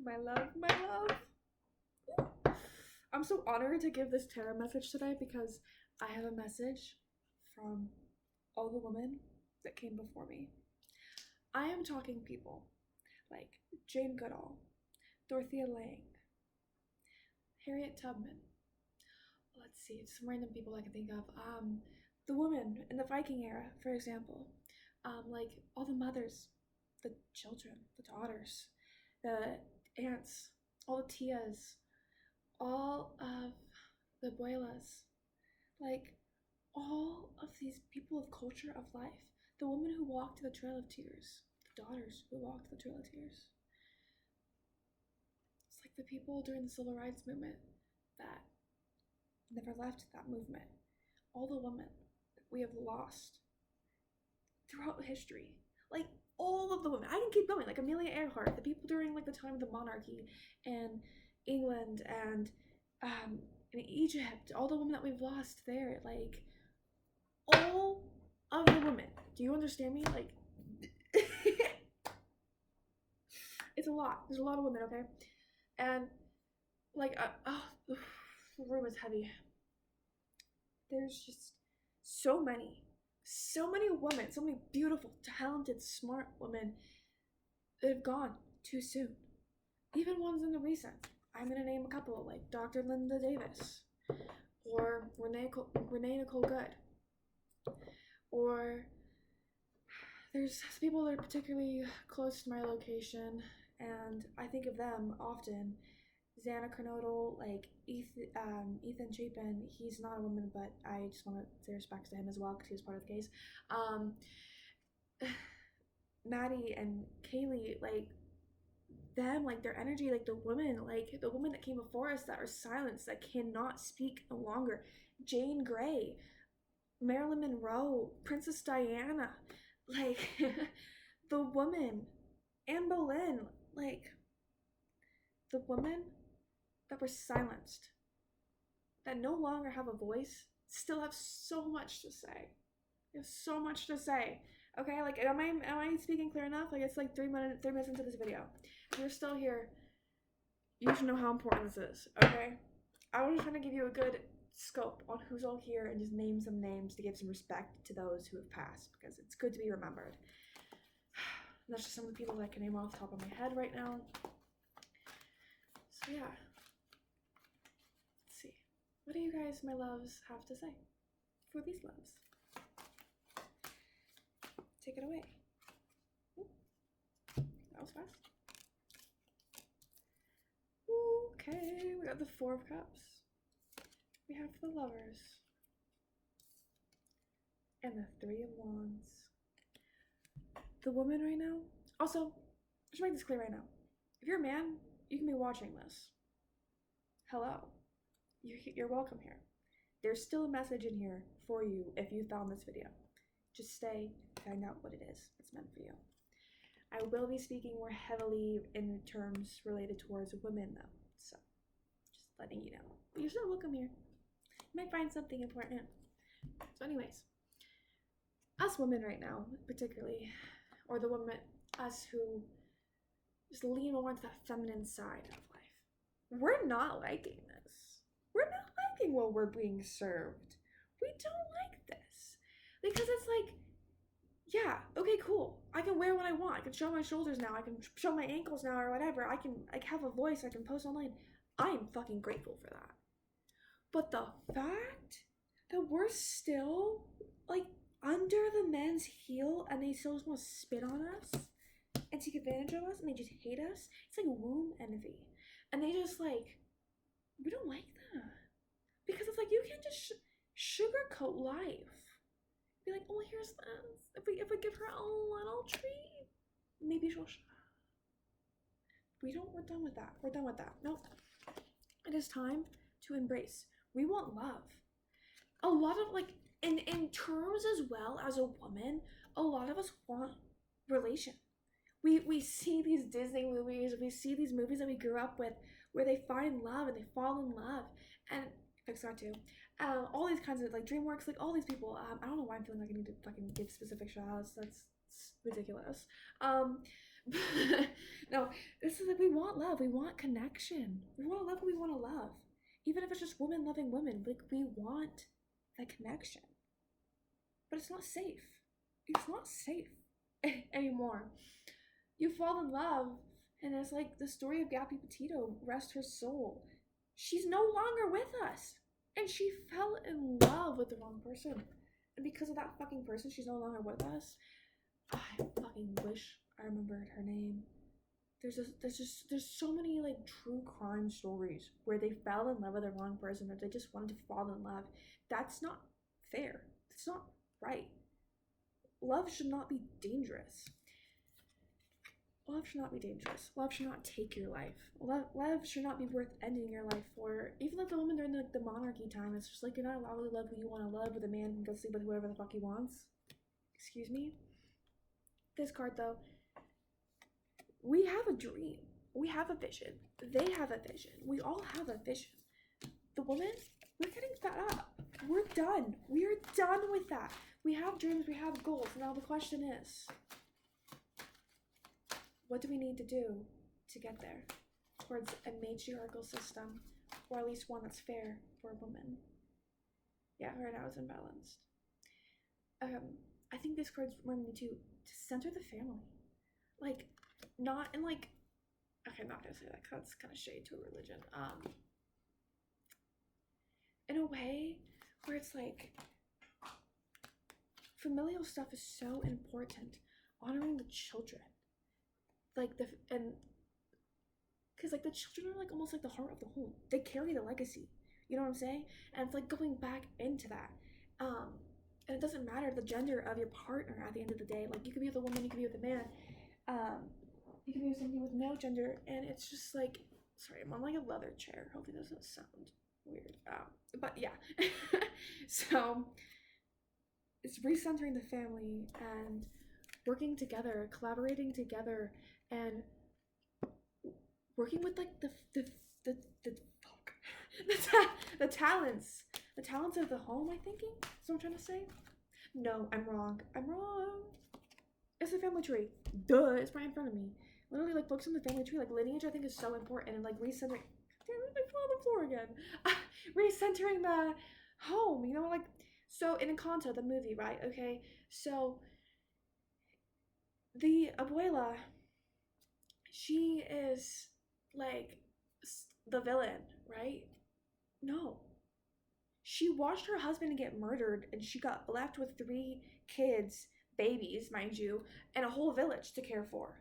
My love, my love. I'm so honored to give this tarot message today because I have a message from all the women that came before me. I am talking people like Jane Goodall, Dorothea Lange, Harriet Tubman. Let's see, some random people I can think of. The women in the Viking era, for example. Like all the mothers, the children, the daughters, the aunts, all the tias, all of the abuelas, like all of these people of culture of life, the women who walked the Trail of Tears, the daughters who walked the Trail of Tears. It's like the people during the Civil Rights Movement that never left that movement. All the women that we have lost throughout history, like all of the women. I can keep going, like Amelia Earhart, the people during like the time of the monarchy in England and in Egypt, all the women that we've lost there, like all of the women. Do you understand me? Like it's a lot. There's a lot of women, okay? And like the room is heavy. There's just so many women, so many beautiful, talented, smart women that have gone too soon. Even ones in the recent. I'm gonna name a couple, like Dr. Linda Davis, or Renee Nicole Good, or there's people that are particularly close to my location, and I think of them often. Xana Kernodle, like Ethan Chapin, he's not a woman, but I just want to say respect to him as well because he was part of the case. Maddie and Kaylee, like them, like their energy, like the women that came before us that are silenced, that cannot speak no longer. Jane Grey, Marilyn Monroe, Princess Diana, like the woman, Anne Boleyn, like the women that were silenced, that no longer have a voice, still have so much to say. They have so much to say. Okay, like am I speaking clear enough? Like it's like 3 minutes into this video. If you're still here, you should know how important this is. Okay, I was just trying to give you a good scope on who's all here and just name some names to give some respect to those who have passed because it's good to be remembered. And that's just some of the people that I can name off the top of my head right now. So yeah. Let's see. What do you guys, my loves, have to say for these loves? Take it away. Ooh, that was fast. Okay, we got the Four of Cups. We have the Lovers. And the Three of Wands. The woman right now. Also, I should make this clear right now. If you're a man, you can be watching this. Hello. You're welcome here. There's still a message in here for you if you found this video. Just stay, find out what it is that's meant for you. I will be speaking more heavily in terms related towards women though, so just letting you know. But you're still welcome here. You might find something important. So anyways, us women right now, particularly, or the women, us who just lean more into that feminine side of life, we're not liking this. We're not liking what we're being served. We don't like this. Because it's like, yeah, okay, cool. I can wear what I want. I can show my shoulders now. I can show my ankles now or whatever. I can have a voice. I can post online. I am fucking grateful for that. But the fact that we're still, like, under the men's heel and they still just want to spit on us and take advantage of us and they just hate us, it's like womb envy. And they just, like, we don't like that. Because it's like, you can't just sugarcoat life. Be like, oh, here's this. If we give her a little treat, maybe she'll shut up. We're done with that. We're done with that. Nope. It is time to embrace. We want love. A lot of, like, in terms as well as a woman, a lot of us want relation. We see these Disney movies, we see these movies that we grew up with where they find love and they fall in love. And Pixar too. All these kinds of, like, DreamWorks, like all these people. I don't know why I'm feeling like I need to fucking give specific shout outs. That's ridiculous. No, this is like we want love, we want connection, we want to love what we want to love, even if it's just women loving women. Like we want that connection, but it's not safe. It's not safe anymore. You fall in love, and it's like the story of Gabby Petito, rest her soul. She's no longer with us, and she fell in love with the wrong person, and because of that fucking person, she's no longer with us. I fucking wish I remembered her name. There's so many like true crime stories where they fell in love with the wrong person, or they just wanted to fall in love. That's not fair. It's not right. Love should not be dangerous. Love should not be dangerous. Love should not take your life. Love should not be worth ending your life for. Even like the woman during the monarchy time, it's just like you're not allowed to love who you want to love, but the man can go sleep with whoever the fuck he wants. Excuse me? This card though, we have a dream. We have a vision. They have a vision. We all have a vision. The woman, we're getting fed up. We're done. We are done with that. We have dreams. We have goals. Now the question is, what do we need to do to get there towards a matriarchal system, or at least one that's fair for women? Yeah, right now it's imbalanced. I think this card's reminding me to center the family. Like, not in like, okay, I'm not gonna say that because that's kind of shade to a religion. In a way where it's like, familial stuff is so important. Honoring the children. Like because like the children are like almost like the heart of the home. They carry the legacy. You know what I'm saying? And it's like going back into that. And it doesn't matter the gender of your partner at the end of the day. Like you could be with a woman, you could be with a man. You could be with somebody with no gender, and it's just like, sorry, I'm on like a leather chair. Hopefully it doesn't sound weird. But yeah. So it's recentering the family and working together, collaborating together, and working with like fuck the talents of the home. I thinking that's what I'm trying to say. No, I'm wrong. It's a family tree. Duh, it's right in front of me. Literally, like books on the family tree, like lineage, I think is so important, and like recentering. Damn it, I fell on the floor again. Recentering the home, you know, like so in Encanto, the movie, right? Okay, so the abuela, she is like the villain, right? No. She watched her husband get murdered and she got left with 3 kids, babies, mind you, and a whole village to care for.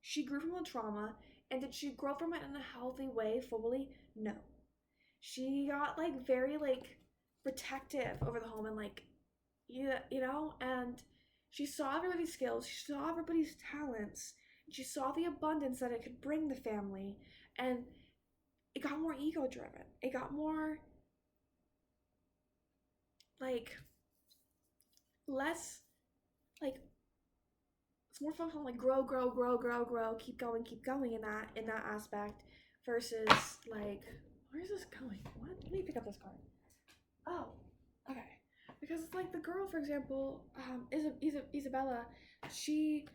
She grew from the trauma, and did she grow from it in a healthy way fully? No. She got like very like protective over the home and like you know, and she saw everybody's skills, she saw everybody's talents, and she saw the abundance that it could bring the family, and it got more ego driven. It got more like less like it's more focused on like grow, keep going in that aspect versus like where is this going? What? Let me pick up this card. Oh, okay. Because it's like the girl, for example, Isabella, she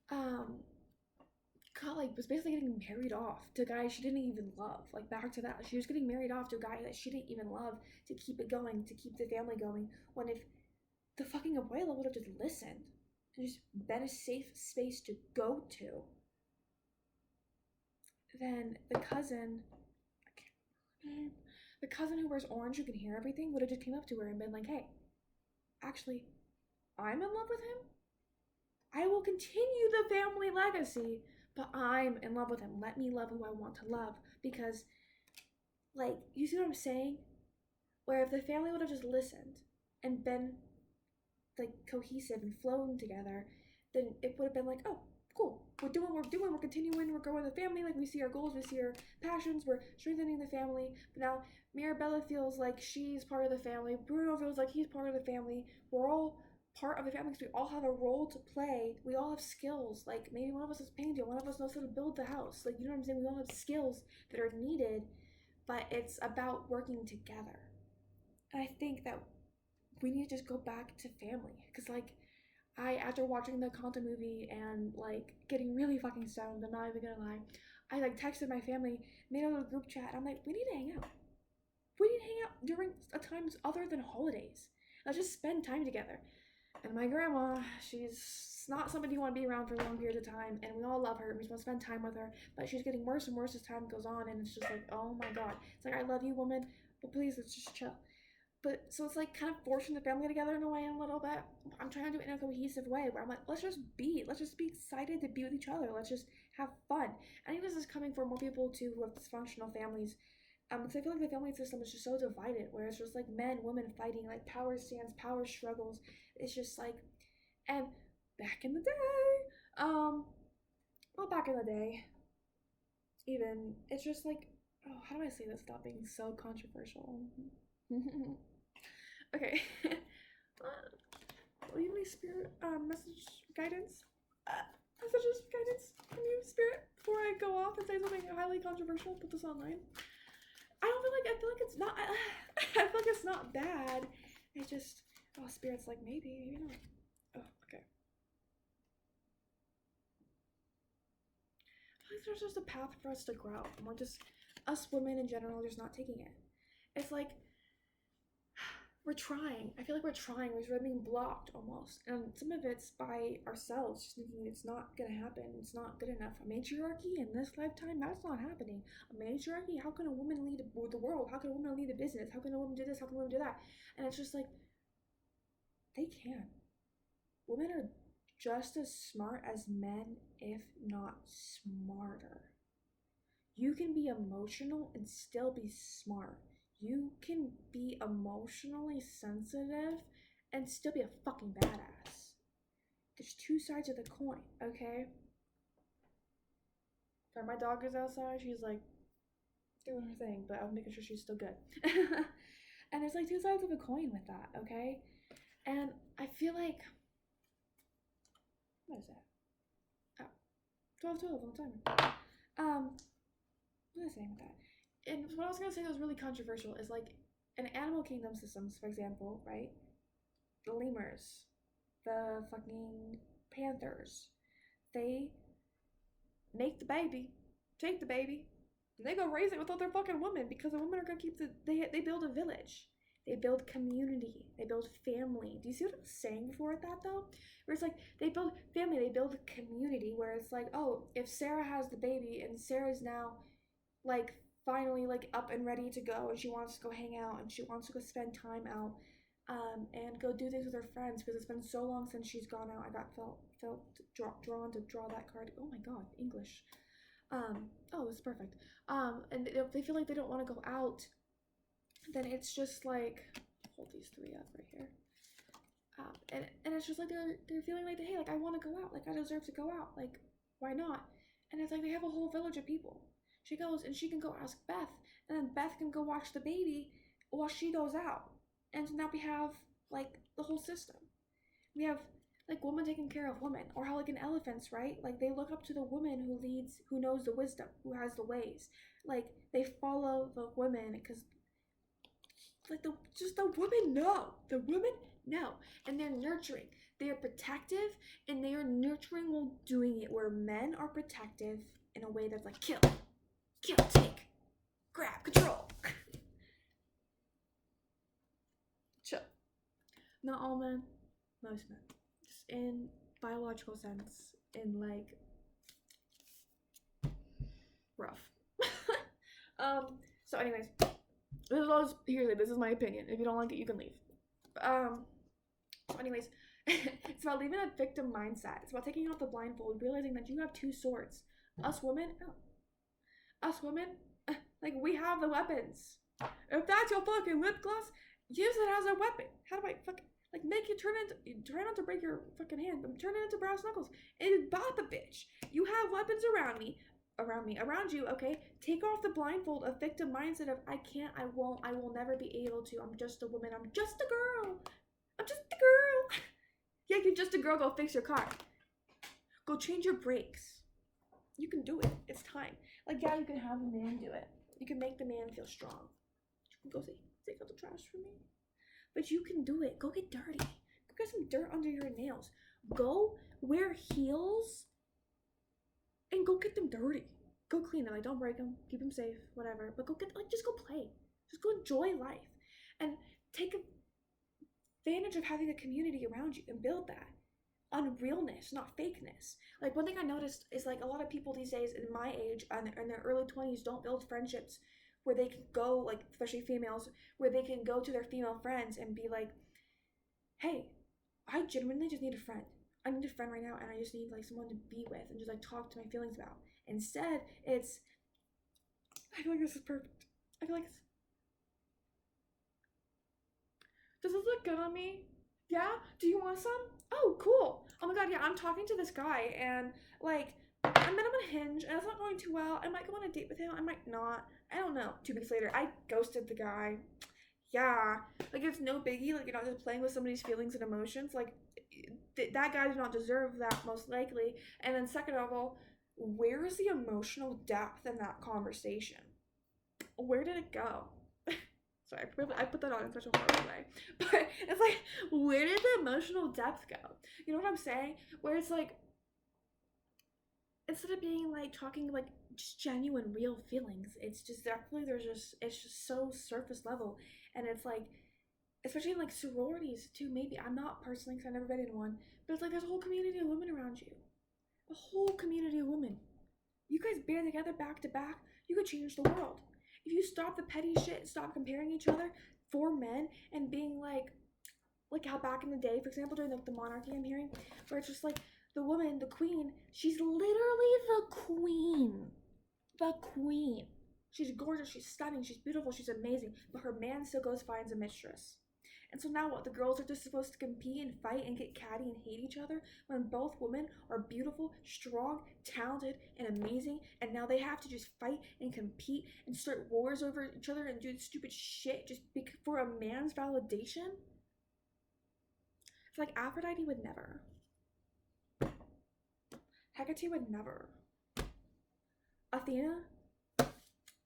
got like was basically getting married off to a guy she didn't even love. Like back to that, she was getting married off to a guy that she didn't even love to keep it going, to keep the family going. When if the fucking abuela would have just listened and just been a safe space to go to, then the cousin, I can't remember her name, the cousin who wears orange who can hear everything would have just came up to her and been like, hey, actually, I'm in love with him. I will continue the family legacy, but I'm in love with him. Let me love who I want to love. Because, like, you see what I'm saying? Where if the family would have just listened and been, like, cohesive and flown together, then it would have been like, oh, cool. We're continuing, we're growing the family. Like, we see our goals, we see our passions, we're strengthening the family. But now, Mirabella feels like she's part of the family. Bruno feels like he's part of the family. We're all part of the family because we all have a role to play. We all have skills. Like maybe one of us is painting, one of us knows how to build the house. Like you know what I'm saying? We all have skills that are needed, but it's about working together. And I think that we need to just go back to family because like After watching the Conta movie and like getting really fucking stoned, I'm not even gonna lie, I like texted my family, made a little group chat. I'm like, we need to hang out. We need to hang out during times other than holidays. Let's just spend time together. And my grandma, she's not somebody you want to be around for long periods of time, and we all love her. We just want to spend time with her, but she's getting worse and worse as time goes on, and it's just like, oh my god. It's like, I love you, woman, but please, let's just chill. But so it's like kind of forcing the family together in a way, a little bit. I'm trying to do it in a cohesive way where I'm like, let's just be excited to be with each other. Let's just have fun. I think this is coming for more people too who have dysfunctional families. Because I feel like the family system is just so divided, where it's just like men, women fighting, like power stands, power struggles. It's just like, and back in the day, well, back in the day, even it's just like, oh, how do I say this without being so controversial? Okay. Leave me spirit message guidance. Messages guidance from you, spirit, before I go off and say something highly controversial. Put this online. I feel like it's not. I feel like it's not bad. It just, oh, spirit's like maybe not. Oh, okay. I feel like there's just a path for us to grow, and we're just, us women in general, just not taking it. It's like, we're trying. I feel like we're trying. We're being blocked almost. And some of it's by ourselves, just thinking it's not going to happen. It's not good enough. A matriarchy in this lifetime, that's not happening. A matriarchy, how can a woman lead the world? How can a woman lead a business? How can a woman do this? How can a woman do that? And it's just like, they can. Women are just as smart as men, if not smarter. You can be emotional and still be smart. You can be emotionally sensitive and still be a fucking badass. There's two sides of the coin, okay? Sorry, my dog is outside. She's like doing her thing, but I'm making sure she's still good. And there's like two sides of a coin with that, okay? And I feel like, what is that? Oh, 12 on the timer. What was I saying with that? And what I was gonna say that was really controversial is like in animal kingdom systems, for example, right? The lemurs, the fucking panthers, they make the baby, take the baby, and they go raise it with other fucking women because the women are gonna keep they build a village. They build community. They build family. Do you see what I'm saying before that though? Where it's like they build family, they build community where it's like, oh, if Sarah has the baby and Sarah's now like finally like up and ready to go and she wants to go hang out and she wants to go spend time out and go do things with her friends because it's been so long since she's gone out. I got felt drawn to draw that card. Oh my god, English. Oh, it's perfect. And if they feel like they don't want to go out, then it's just like, hold these three up right here. And it's just like they're feeling like, hey, like I want to go out, like I deserve to go out, like why not? And it's like they have a whole village of people. She goes and she can go ask Beth, and then Beth can go watch the baby while she goes out. And now we have like the whole system. We have like women taking care of women, or how like in elephants, right? Like they look up to the woman who leads, who knows the wisdom, who has the ways. Like they follow the women because like the women know. The women know, and they're nurturing. They are protective, and they are nurturing while doing it. Where men are protective in a way that's like kill, take, grab, control. Chill. Not all men, most men. Just in biological sense, in like rough. So anyways, this is my opinion. If you don't like it, you can leave. So anyways, it's about leaving a victim mindset. It's about taking off the blindfold, realizing that you have two swords. Us women, like we have the weapons. If that's your fucking lip gloss, use it as a weapon. How do I like make you try not to break your fucking hand, but turn it into brass knuckles and bop a bitch. You have weapons around you, okay? Take off the blindfold of victim mindset of I can't, I won't, I will never be able to. I'm just a woman. I'm just a girl. Yeah, you're just a girl. Go fix your car. Go change your brakes. You can do it. It's time. Like, yeah, you can have a man do it. You can make the man feel strong. You can go take out the trash for me. But you can do it. Go get dirty. Go get some dirt under your nails. Go wear heels and go get them dirty. Go clean them. Like, don't break them. Keep them safe. Whatever. But go get, like, just go play. Just go enjoy life. And take advantage of having a community around you and build that on realness, not fakeness. Like, one thing I noticed is, like, a lot of people these days in my age and in their early 20s don't build friendships where they can go, like, especially females, where they can go to their female friends and be like, hey, I genuinely just need a friend. I need a friend right now, and I just need, like, someone to be with and just, like, talk to my feelings about. Instead, it's, I feel like this is perfect. I feel like it's, does this look good on me? Yeah? Do you want some? Oh, cool. Oh my god, yeah, I'm talking to this guy, and, like, I met him on Hinge, and it's not going too well. I might go on a date with him. I might not. I don't know. 2 weeks later, I ghosted the guy. Yeah. Like, it's no biggie. Like, you're not just playing with somebody's feelings and emotions. Like, that guy did not deserve that, most likely. And then second of all, where is the emotional depth in that conversation? Where did it go? Sorry, I put that on in such a horrible way. But it's like, where did the emotional depth go? You know what I'm saying? Where it's like, instead of being like talking like just genuine real feelings, it's just definitely it's just so surface level. And it's like, especially in like sororities too, maybe. I'm not personally, because I've never been in one, but it's like there's a whole community of women around you. A whole community of women. You guys band together back to back, you could change the world. If you stop the petty shit, stop comparing each other for men and being like how back in the day, for example, during the monarchy I'm hearing, where it's just like the woman, the queen, she's literally the queen. The queen. She's gorgeous, she's stunning, she's beautiful, she's amazing, but her man still goes finds a mistress. And so now what? The girls are just supposed to compete and fight and get catty and hate each other when both women are beautiful, strong, talented, and amazing. And now they have to just fight and compete and start wars over each other and do stupid shit just for a man's validation? It's like Aphrodite would never. Hecate would never. Athena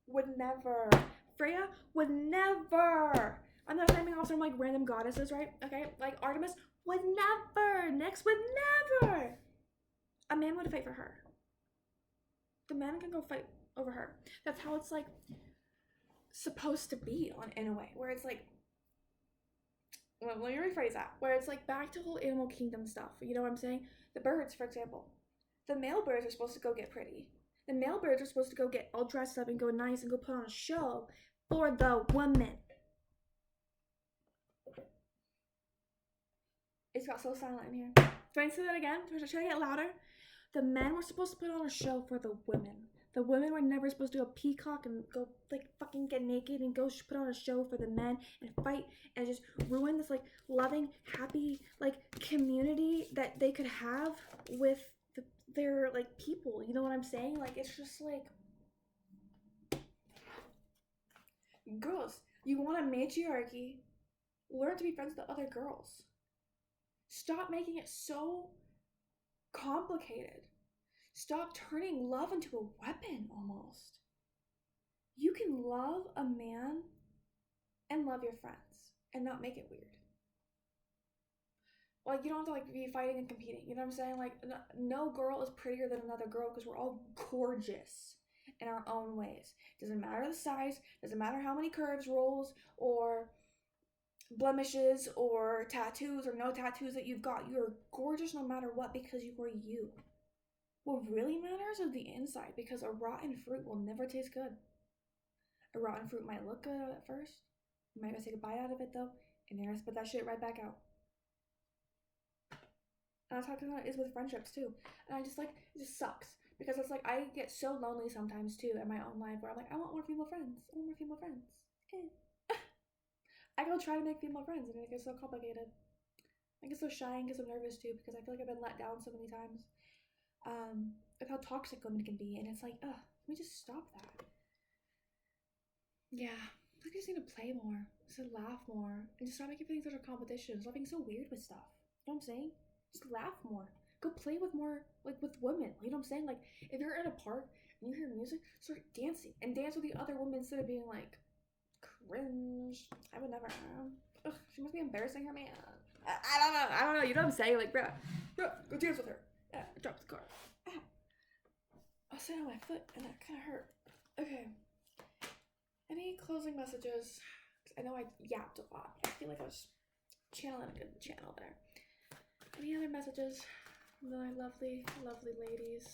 would never. Freya would never. I'm not naming off some like random goddesses, right? Okay, like Artemis would never. Nyx would never. A man would fight for her. The man can go fight over her. That's how it's like supposed to be in a way, where it's like, well, let me rephrase that. Where it's like back to whole animal kingdom stuff. You know what I'm saying? The birds, for example. The male birds are supposed to go get pretty. The male birds are supposed to go get all dressed up and go nice and go put on a show for the woman. It's got so silent in here. Do I say that again? Should I get louder? The men were supposed to put on a show for the women. The women were never supposed to go peacock and go like fucking get naked and go put on a show for the men and fight and just ruin this like loving, happy like community that they could have with their like people. You know what I'm saying? Like, it's just like, girls, you want a matriarchy, learn to be friends with other girls. Stop making it so complicated. Stop turning love into a weapon almost. You can love a man and love your friends and not make it weird. Like, you don't have to like be fighting and competing. You know what I'm saying? Like, no girl is prettier than another girl because we're all gorgeous in our own ways. Doesn't matter the size, doesn't matter how many curves, rolls, or blemishes, or tattoos, or no tattoos that you've got. You're gorgeous no matter what because you are you. What really matters is the inside, because a rotten fruit will never taste good. A rotten fruit might look good at first. You might take a bite out of it though, and you're gonna spit that shit right back out. And that's how it is with friendships too. And I just like, it just sucks. Because it's like, I get so lonely sometimes too in my own life where I'm like, I want more female friends. I want more female friends. I go try to make female friends and it gets so complicated. I get so shy and get so nervous too because I feel like I've been let down so many times. Of how toxic women can be. And it's like, ugh, let me just stop that. Yeah. I just need to play more. Just laugh more. And just stop making things such a competition. Stop being so weird with stuff. You know what I'm saying? Just laugh more. Go play with more, like, with women. You know what I'm saying? Like, if you're in a park and you hear music, start dancing. And dance with the other women instead of being, like, cringe. I would never. Ugh, she must be embarrassing her man. I don't know. You know what I'm saying? Like, bro, go dance with her. Yeah, I dropped the car. Ow. I was sitting on my foot and that kind of hurt. Okay. Any closing messages? I know I yapped a lot. I feel like I was channeling a good channel there. Any other messages from my lovely, lovely ladies?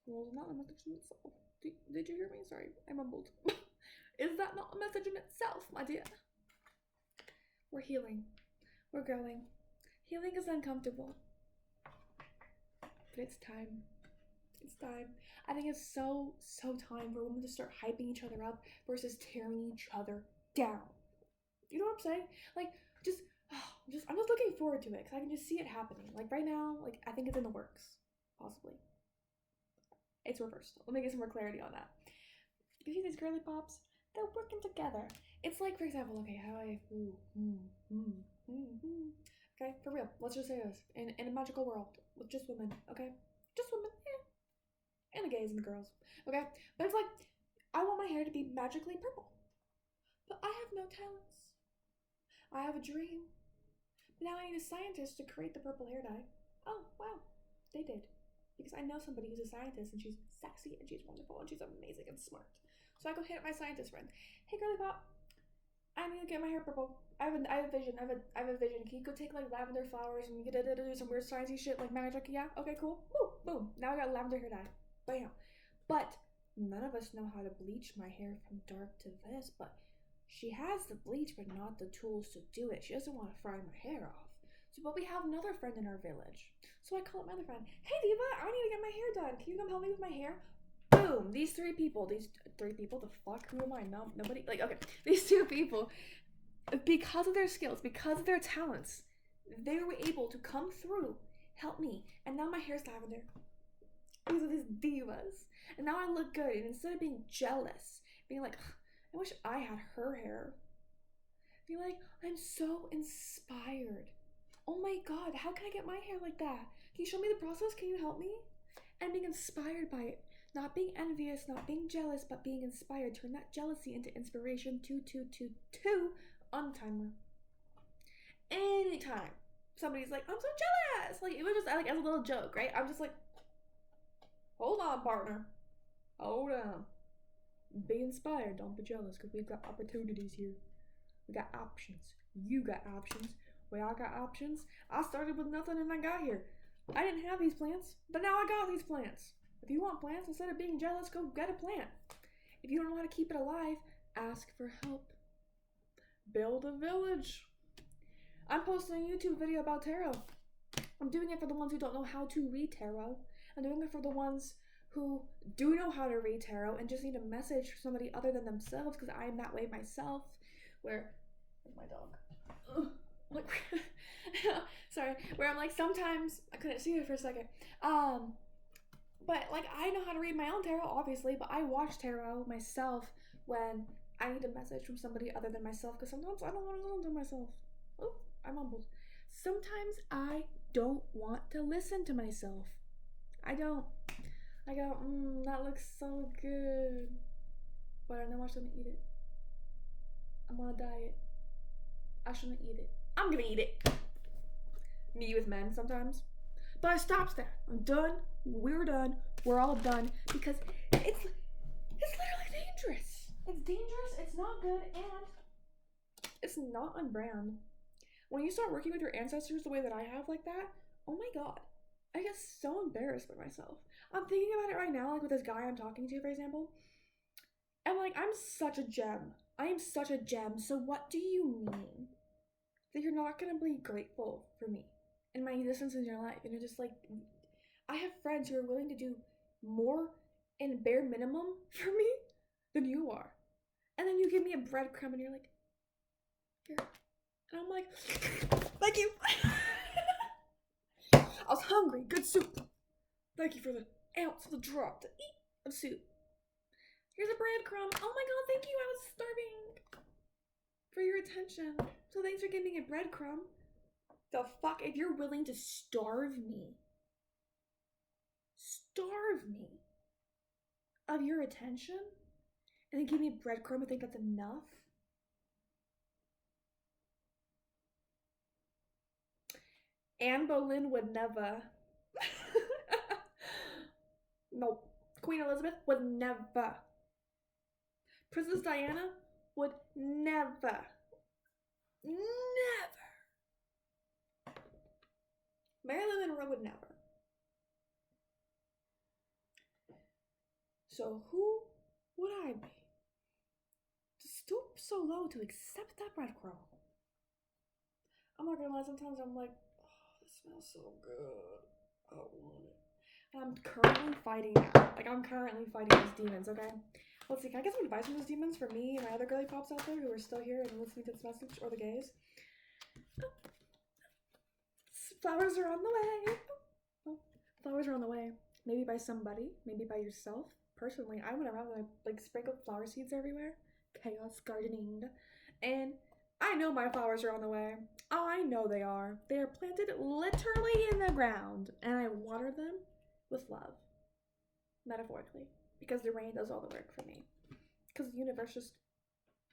Well, not a message in itself. Did you hear me? Sorry, I mumbled. Is that not a message in itself, my dear? We're healing. We're growing. Healing is uncomfortable. But it's time. It's time. I think it's so time for women to start hyping each other up versus tearing each other down. You know what I'm saying? Like, I'm just looking forward to it because I can just see it happening. Like right now, like I think it's in the works, possibly. It's reversed. Let me get some more clarity on that. You see these girly pops? They're working together. It's like, for example, okay, how I okay, for real. Let's just say this: in a magical world with just women, okay, just women, yeah, and the gays and the girls, okay. But it's like I want my hair to be magically purple, but I have no talents. I have a dream. But now I need a scientist to create the purple hair dye. Oh wow, they did. Because I know somebody who's a scientist and she's sexy and she's wonderful and she's amazing and smart. So I go hit my scientist friend. Hey girly pop, I need to get my hair purple. I have a vision. I have a vision. Can you go take like lavender flowers and you get to do some weird sciencey shit like magic? Yeah. Okay. Cool. Woo. Boom. Now I got lavender hair dye. Bam. But none of us know how to bleach my hair from dark to this. But she has the bleach, but not the tools to do it. She doesn't want to fry my hair off. So, but we have another friend in our village. So I call up my other friend. Hey Diva, I need to get my hair done. Can you come help me with my hair? Boom. These three people. The fuck? Who am I? No, nobody. Like, okay. These two people, because of their skills, because of their talents, they were able to come through, help me, and now my hair's lavender. These are these divas. And now I look good. And instead of being jealous, being like, I wish I had her hair, be like, I'm so inspired. Oh my god, how can I get my hair like that? Can you show me the process? Can you help me? And being inspired by it. Not being envious, not being jealous, but being inspired. Turn that jealousy into inspiration. 2 on timer. Anytime somebody's like, I'm so jealous. Like, it was just like as a little joke, right? I'm just like, hold on, partner. Hold on. Be inspired. Don't be jealous because we've got opportunities here. We got options. You got options. We all got options. I started with nothing and I got here. I didn't have these plants, but now I got these plants. If you want plants, instead of being jealous, go get a plant. If you don't know how to keep it alive, ask for help. Build a village. I'm posting a YouTube video about tarot. I'm doing it for the ones who don't know how to read tarot. I'm doing it for the ones who do know how to read tarot and just need a message from somebody other than themselves, because I am that way myself. Where's my dog? Ugh. Like, sorry, where I'm like, sometimes I couldn't see it for a second. But like, I know how to read my own tarot, obviously, but I watch tarot myself when I need a message from somebody other than myself, because sometimes I don't want to listen to myself. Oh, I mumbled. Sometimes I don't want to listen to myself. I go, that looks so good, but I know I shouldn't eat it. I'm on a diet. I shouldn't eat it. I'm gonna eat it. Me with men sometimes. But I stopped there. I'm done. We're done. We're all done. Because it's literally dangerous. It's dangerous, it's not good, and it's not on brand. When you start working with your ancestors the way that I have like that, oh my god. I get so embarrassed by myself. I'm thinking about it right now, like with this guy I'm talking to, for example. And like, I'm such a gem. I am such a gem. So what do you mean that you're not gonna be grateful for me and my existence in your life? And you're just like, I have friends who are willing to do more in bare minimum for me than you are. And then you give me a breadcrumb and you're like, here. And I'm like, thank you. I was hungry. Good soup. Thank you for the ounce of the drop to eat of soup. Here's a breadcrumb. Oh my god, thank you. I was starving for your attention. So thanks for giving me a breadcrumb. The fuck? If you're willing to starve me of your attention, and then give me a breadcrumb and think that's enough? Anne Boleyn would never. Nope. Queen Elizabeth would never. Princess Diana would never. Never. Marilyn Monroe would never. So who would I be to stoop so low to accept that breadcrumb? I'm not gonna lie, sometimes I'm like, oh, this smells so good. I want it. And I'm currently fighting that. Like, I'm currently fighting these demons, okay? Let's see, can I get some advice from these demons for me and my other girly pops out there who are still here and listening to this message, or the gays? Oh. Flowers are on the way. Oh. Flowers are on the way. Maybe by somebody, maybe by yourself. Personally, I went around and I like sprinkled flower seeds everywhere. Chaos gardening. And I know my flowers are on the way. I know they are. They are planted literally in the ground. And I water them with love. Metaphorically. Because the rain does all the work for me. Because the universe just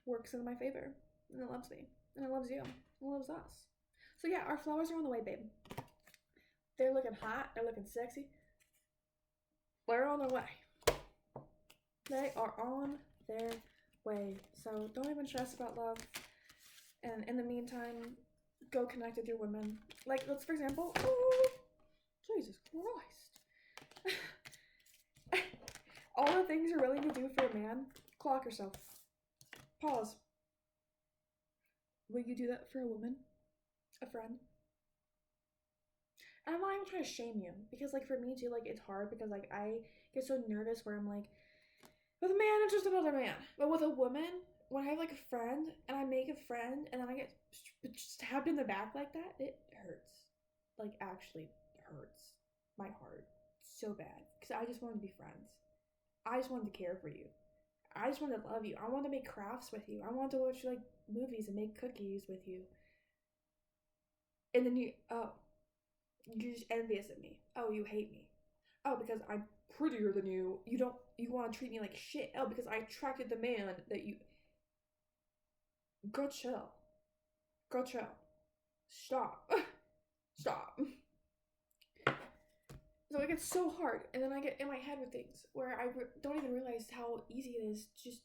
works in my favor. And it loves me. And it loves you. And it loves us. So yeah, our flowers are on the way, babe. They're looking hot. They're looking sexy. They're on their way. They are on their way. So don't even stress about love. And in the meantime, go connect with your women. Like, let's, for example, oh, Jesus Christ. All the things you're willing to do for a man, clock yourself. Pause. Will you do that for a woman? A friend? And I'm not even trying to shame you. Because, like, for me, too, like, it's hard because, like, I get so nervous where I'm like, with a man, it's just another man. But with a woman, when I have, like, a friend, and I make a friend, and then I get stabbed in the back like that, it hurts. Like, actually hurts my heart so bad. Because I just wanted to be friends. I just wanted to care for you. I just wanted to love you. I wanted to make crafts with you. I wanted to watch, like, movies and make cookies with you. And then you're just envious of me. Oh, you hate me. Oh, because I'm prettier than you. You want to treat me like shit. Oh, because I attracted the man that you. Go chill. Go chill. Stop. Stop. So it gets so hard, and then I get in my head with things where I don't even realize how easy it is to just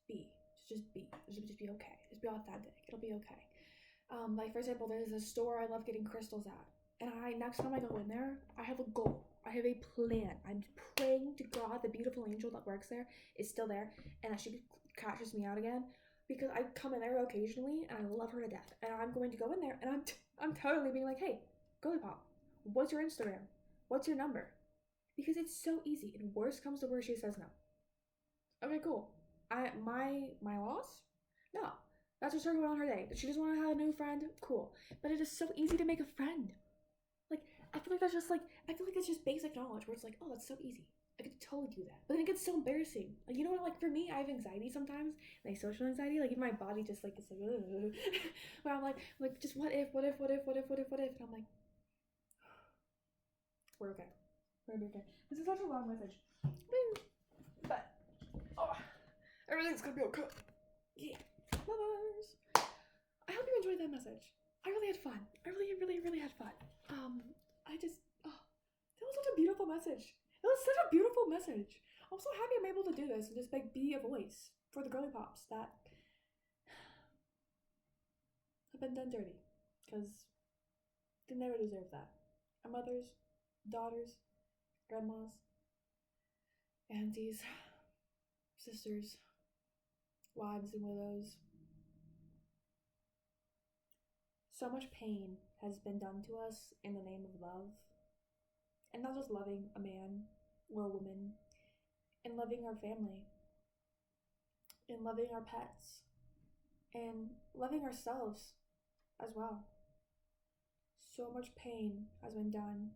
be. Just be. Just be okay. Just be authentic. It'll be okay. Like, for example, there's a store I love getting crystals at. And next time I go in there, I have a goal. I have a plan. I'm praying to God the beautiful angel that works there is still there and that she catches me out again. Because I come in there occasionally and I love her to death. And I'm going to go in there and I'm totally being like, hey, girly pop, what's your Instagram? What's your number? Because it's so easy. And worst comes to worst, she says no. Okay, cool. My loss? No. That's just her going on her day. She just want to have a new friend? Cool. But it is so easy to make a friend. Like, I feel like that's just basic knowledge where it's like, oh, that's so easy. I could totally do that. But then it gets so embarrassing. Like, you know what, like, for me, I have anxiety sometimes. Like, social anxiety. Like, my body just, like, it's like, ugh. Where I'm like, just what if? And I'm like, we're okay. We're gonna be okay. This is such a long message. But, oh, everything's gonna be okay. Yeah. Lovers. I hope you enjoyed that message. I really had fun. I really had fun. That was such a beautiful message. It was such a beautiful message. I'm so happy I'm able to do this and just like be a voice for the girly pops that have been done dirty. Because they never deserve that. Our mothers, daughters, grandmas, aunties, sisters, wives and widows. So much pain has been done to us in the name of love. And not just loving a man or a woman, and loving our family, and loving our pets, and loving ourselves as well. So much pain has been done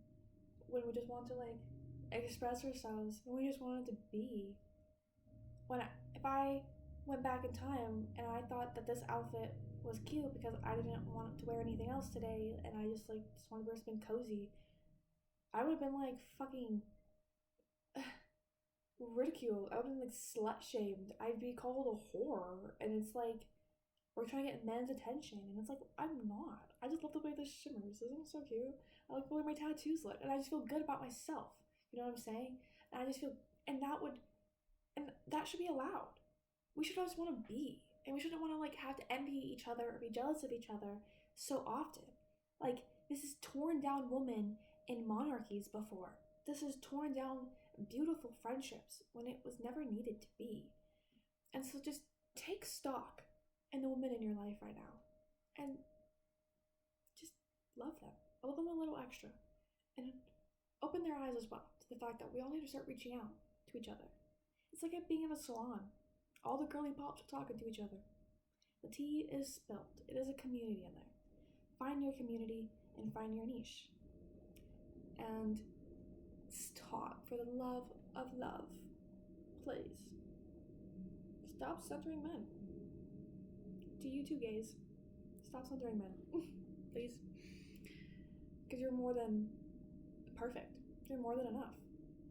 when we just want to like express ourselves, when we just wanted to be. If I went back in time and I thought that this outfit was cute because I didn't want to wear anything else today, and I just wanted to wear something cozy, I would have been like fucking ridiculed. I would have been like slut shamed. I'd be called a whore, and it's like we're trying to get men's attention, and it's like I'm not. I just love the way this shimmers. Isn't it so cute? I like the way my tattoos look, and I just feel good about myself. You know what I'm saying? And I just feel, and that should be allowed. We should always want to be, and we shouldn't want to like have to envy each other or be jealous of each other so often. Like, this has torn down women in monarchies before. This has torn down beautiful friendships when it was never needed to be. And so just take stock in the women in your life right now and just love them. Love them a little extra. And open their eyes as well to the fact that we all need to start reaching out to each other. It's like it being in a salon. All the girly pops are talking to each other. The tea is spilled. It is a community in there. Find your community and find your niche. And stop, for the love of love, please, stop centering men. To you two gays, stop centering men, please. Because you're more than perfect. You're more than enough,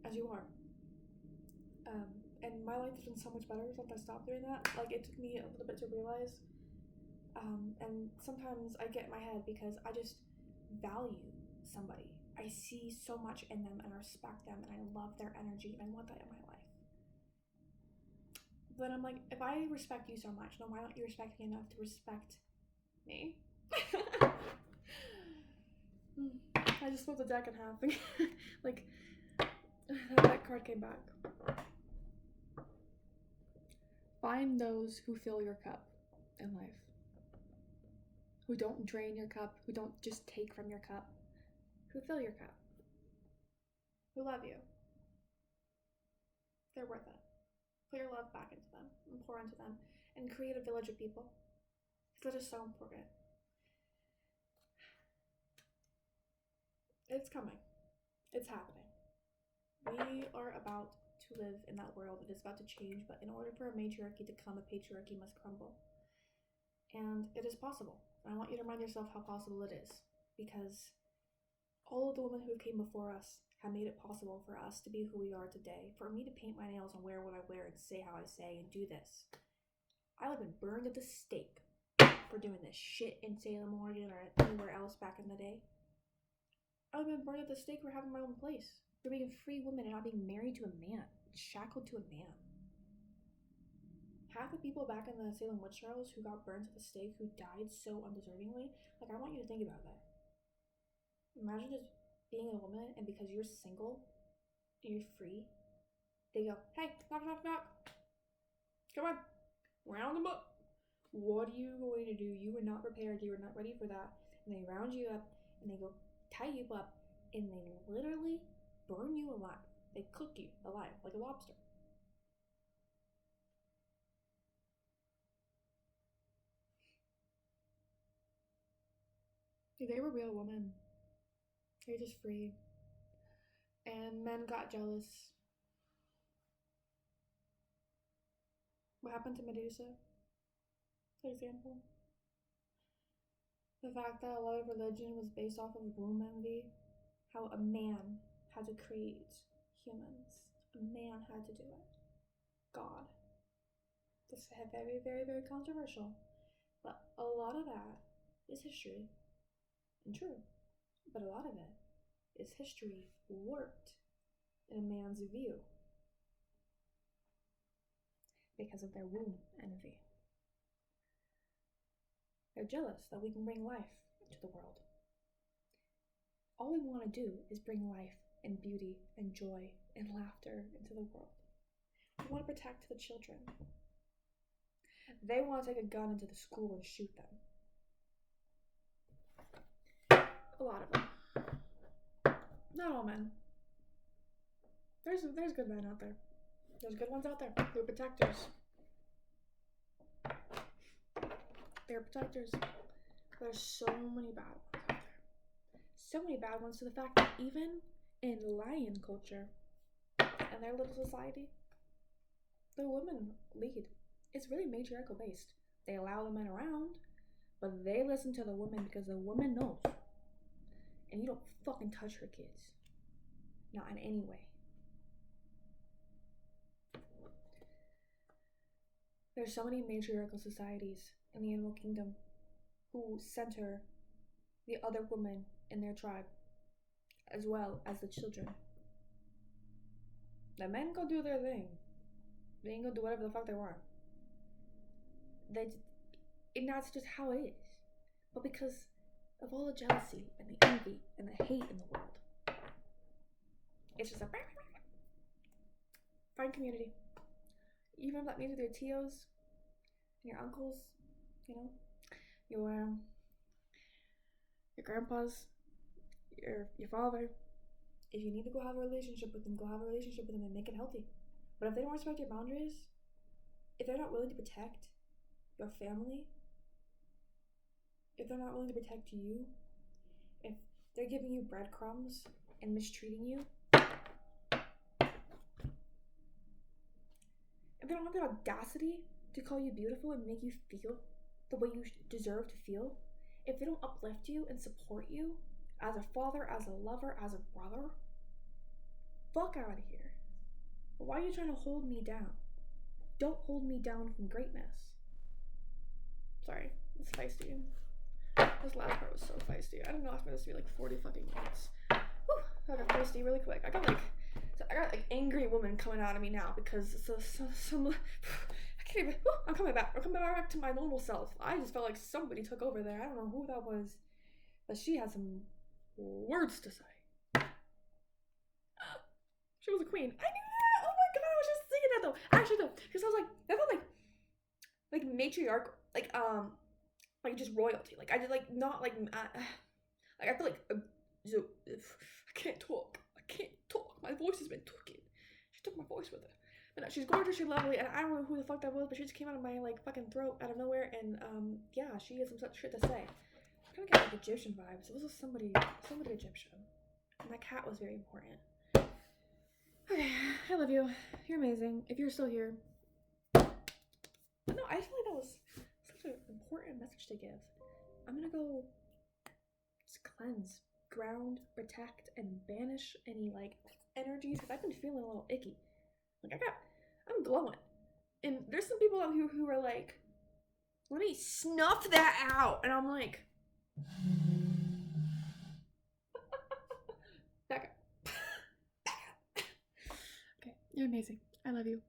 as you are. And my life has been so much better since I stopped doing that. Like, it took me a little bit to realize. And sometimes I get in my head because I just value somebody. I see so much in them and I respect them and I love their energy and I want that in my life. But I'm like, if I respect you so much, then why don't you respect me enough to respect me? I just flipped the deck in half. Like, that card came back. Find those who fill your cup in life. Who don't drain your cup, who don't just take from your cup, who fill your cup, who love you. They're worth it. Put your love back into them and pour into them and create a village of people. Because that is so important. It's coming. It's happening. We are about to live in that world. It is about to change, but in order for a matriarchy to come, a patriarchy must crumble. And it is possible. And I want you to remind yourself how possible it is. Because all of the women who came before us have made it possible for us to be who we are today. For me to paint my nails and wear what I wear and say how I say and do this. I would have been burned at the stake for doing this shit in Salem, Oregon, or anywhere else back in the day. I would have been burned at the stake for having my own place. For being a free woman and not being married to a man. Shackled to a man. Half the people back in the Salem witch trials who got burned at the stake, who died so undeservingly, like, I want you to think about that. Imagine just being a woman, and because you're single, and you're free, they go, hey, knock, knock, knock. Come on, round them up. What are you going to do? You were not prepared, you were not ready for that. And they round you up, and they go tie you up, and they literally burn you alive. They cook you alive, like a lobster. They were real women. They were just free. And men got jealous. What happened to Medusa, for example? The fact that a lot of religion was based off of womb envy. How a man had to create humans. A man had to do it. God. This is very, very, very controversial. But a lot of that is history. And true. But a lot of it is history warped in a man's view. Because of their womb envy. They're jealous that we can bring life into the world. All we want to do is bring life and beauty and joy and laughter into the world. We want to protect the children. They want to take a gun into the school and shoot them. A lot of them. Not all men. There's good men out there. There's good ones out there. They're protectors. They're protectors. There's so many bad ones out there. So many bad ones, to the fact that even in lion culture and their little society, the women lead. It's really matriarchal based. They allow the men around, but they listen to the women because the woman knows. And you don't fucking touch her kids. Not in any way. There's so many matriarchal societies in the animal kingdom who center the other women in their tribe, as well as the children. The men go do their thing. They ain't gonna do whatever the fuck they want. And that's just how it is. But because of all the jealousy and the envy and the hate in the world, it's just a find community. Even if that means with your tios and your uncles, you know, your grandpas, your father. If you need to go have a relationship with them, go have a relationship with them and make it healthy. But if they don't respect your boundaries, if they're not willing to protect your family, if they're not willing to protect you, if they're giving you breadcrumbs and mistreating you, if they don't have the audacity to call you beautiful and make you feel the way you deserve to feel, if they don't uplift you and support you as a father, as a lover, as a brother, fuck out of here. Why are you trying to hold me down? Don't hold me down from greatness. Sorry, it's feisty. This last part was so feisty. I didn't know I was supposed to be like 40 fucking minutes. Whew, I got feisty really quick. I got like angry woman coming out of me now because some I can't even. Whew, I'm coming back to my normal self. I just felt like somebody took over there. I don't know who that was, but she had some words to say. She was a queen. I knew that. Oh my god, I was just thinking that though. Actually though, because I was like, that felt like matriarch, like just royalty. Like I just like not like I feel like I can't talk. My voice has been taken. She took my voice with her. But no, she's gorgeous, she's lovely, and I don't know who the fuck that was, but she just came out of my like fucking throat out of nowhere, and yeah, she has some such shit to say. I kind of get like Egyptian vibes. It was somebody Egyptian. And that cat was very important. Okay, I love you. You're amazing. If you're still here. But no, I feel like that was such an important message to give. I'm gonna go just cleanse, ground, protect, and banish any like energies because I've been feeling a little icky. Like I'm glowing. And there's some people out here who are like, let me snuff that out. And I'm like, back up. Okay, you're amazing. I love you.